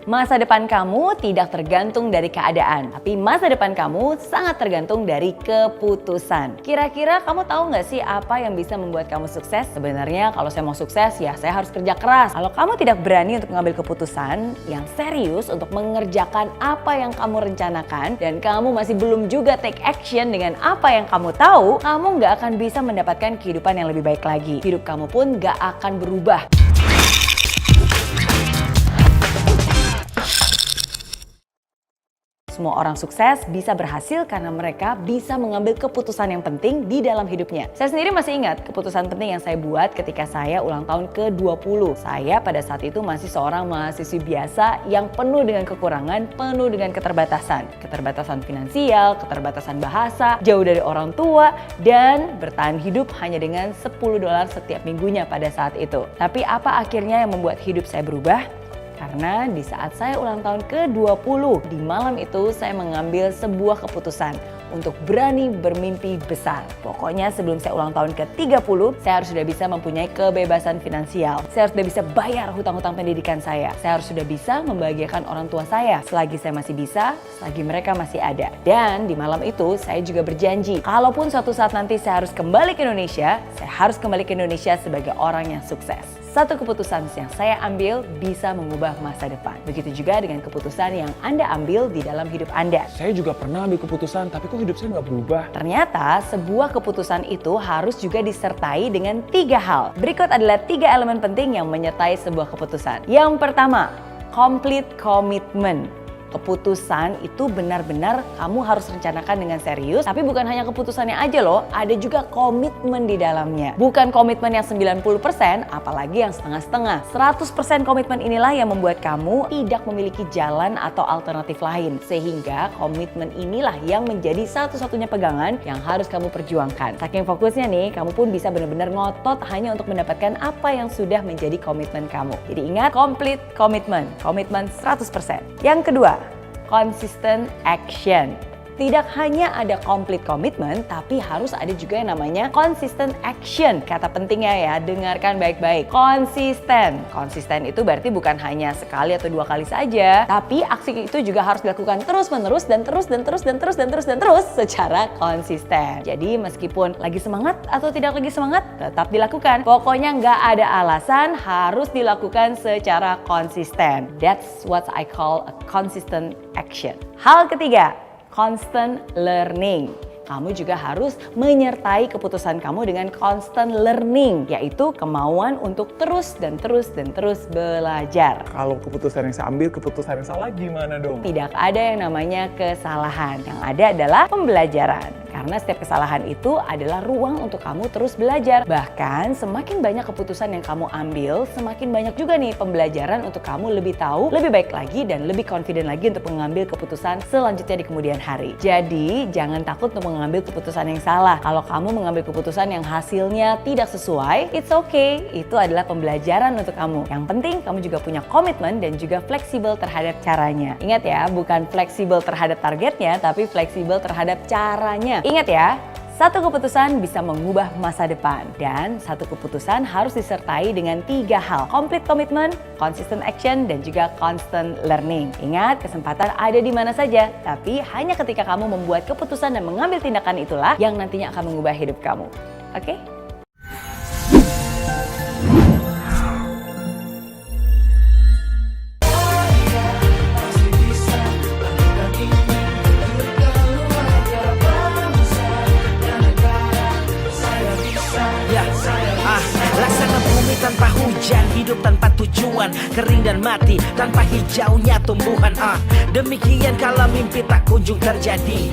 Masa depan kamu tidak tergantung dari keadaan, tapi masa depan kamu sangat tergantung dari keputusan. Kira-kira kamu tahu nggak sih apa yang bisa membuat kamu sukses? Sebenarnya kalau saya mau sukses ya saya harus kerja keras. Kalau kamu tidak berani untuk mengambil keputusan yang serius untuk mengerjakan apa yang kamu rencanakan dan kamu masih belum juga take action dengan apa yang kamu tahu, kamu nggak akan bisa mendapatkan kehidupan yang lebih baik lagi. Hidup kamu pun nggak akan berubah. Semua orang sukses bisa berhasil karena mereka bisa mengambil keputusan yang penting di dalam hidupnya. Saya sendiri masih ingat keputusan penting yang saya buat ketika saya ulang tahun ke-20. Saya pada saat itu masih seorang mahasiswi biasa yang penuh dengan kekurangan, penuh dengan keterbatasan. Keterbatasan finansial, keterbatasan bahasa, jauh dari orang tua, dan bertahan hidup hanya dengan $10 setiap minggunya pada saat itu. Tapi apa akhirnya yang membuat hidup saya berubah? Karena di saat saya ulang tahun ke-20, di malam itu saya mengambil sebuah keputusan untuk berani bermimpi besar. Pokoknya sebelum saya ulang tahun ke-30, saya harus sudah bisa mempunyai kebebasan finansial. Saya harus sudah bisa bayar hutang-hutang pendidikan saya. Saya harus sudah bisa membahagiakan orang tua saya. Selagi saya masih bisa, selagi mereka masih ada. Dan di malam itu saya juga berjanji, kalaupun suatu saat nanti saya harus kembali ke Indonesia, saya harus kembali ke Indonesia sebagai orang yang sukses. Satu keputusan yang saya ambil bisa mengubah masa depan. Begitu juga dengan keputusan yang Anda ambil di dalam hidup Anda. Saya juga pernah ambil keputusan, tapi kok hidup saya nggak berubah? Ternyata sebuah keputusan itu harus juga disertai dengan 3 hal. Berikut adalah 3 elemen penting yang menyertai sebuah keputusan. Yang pertama, complete commitment. Keputusan itu benar-benar kamu harus rencanakan dengan serius, tapi bukan hanya keputusannya aja loh, ada juga komitmen di dalamnya. Bukan komitmen yang 90%, apalagi yang setengah-setengah. 100% komitmen inilah yang membuat kamu tidak memiliki jalan atau alternatif lain. Sehingga komitmen inilah yang menjadi satu-satunya pegangan yang harus kamu perjuangkan. Saking fokusnya nih, kamu pun bisa benar-benar ngotot hanya untuk mendapatkan apa yang sudah menjadi komitmen kamu. Jadi ingat, complete commitment, komitmen 100%. Yang kedua, consistent action. Tidak hanya ada complete commitment, tapi harus ada juga yang namanya consistent action. Kata pentingnya ya, dengarkan baik-baik. Konsisten. Konsisten itu berarti bukan hanya sekali atau 2 kali saja, tapi aksi itu juga harus dilakukan terus-menerus dan terus secara konsisten. Jadi meskipun lagi semangat atau tidak lagi semangat, tetap dilakukan. Pokoknya nggak ada alasan, harus dilakukan secara konsisten. That's what I call a consistent action. Hal ketiga, constant learning. Kamu juga harus menyertai keputusan kamu dengan constant learning, yaitu kemauan untuk terus belajar. Kalau keputusan yang saya ambil, keputusan yang salah gimana dong? Tidak ada yang namanya kesalahan. Yang ada adalah pembelajaran. Karena setiap kesalahan itu adalah ruang untuk kamu terus belajar. Bahkan semakin banyak keputusan yang kamu ambil, semakin banyak juga nih pembelajaran untuk kamu lebih tahu, lebih baik lagi, dan lebih confident lagi untuk mengambil keputusan selanjutnya di kemudian hari. Jadi jangan takut untuk mengambil keputusan yang salah. Kalau kamu mengambil keputusan yang hasilnya tidak sesuai, it's okay. Itu adalah pembelajaran untuk kamu. Yang penting kamu juga punya komitmen dan juga fleksibel terhadap caranya. Ingat ya, bukan fleksibel terhadap targetnya, tapi fleksibel terhadap caranya. Ingat ya, satu keputusan bisa mengubah masa depan, dan satu keputusan harus disertai dengan 3 hal: complete commitment, consistent action, dan juga constant learning. Ingat, kesempatan ada di mana saja, tapi hanya ketika kamu membuat keputusan dan mengambil tindakan itulah yang nantinya akan mengubah hidup kamu. Oke? Laksana bumi tanpa hujan, hidup tanpa tujuan, kering dan mati tanpa hijaunya tumbuhan. Demikian kalau mimpi tak kunjung terjadi.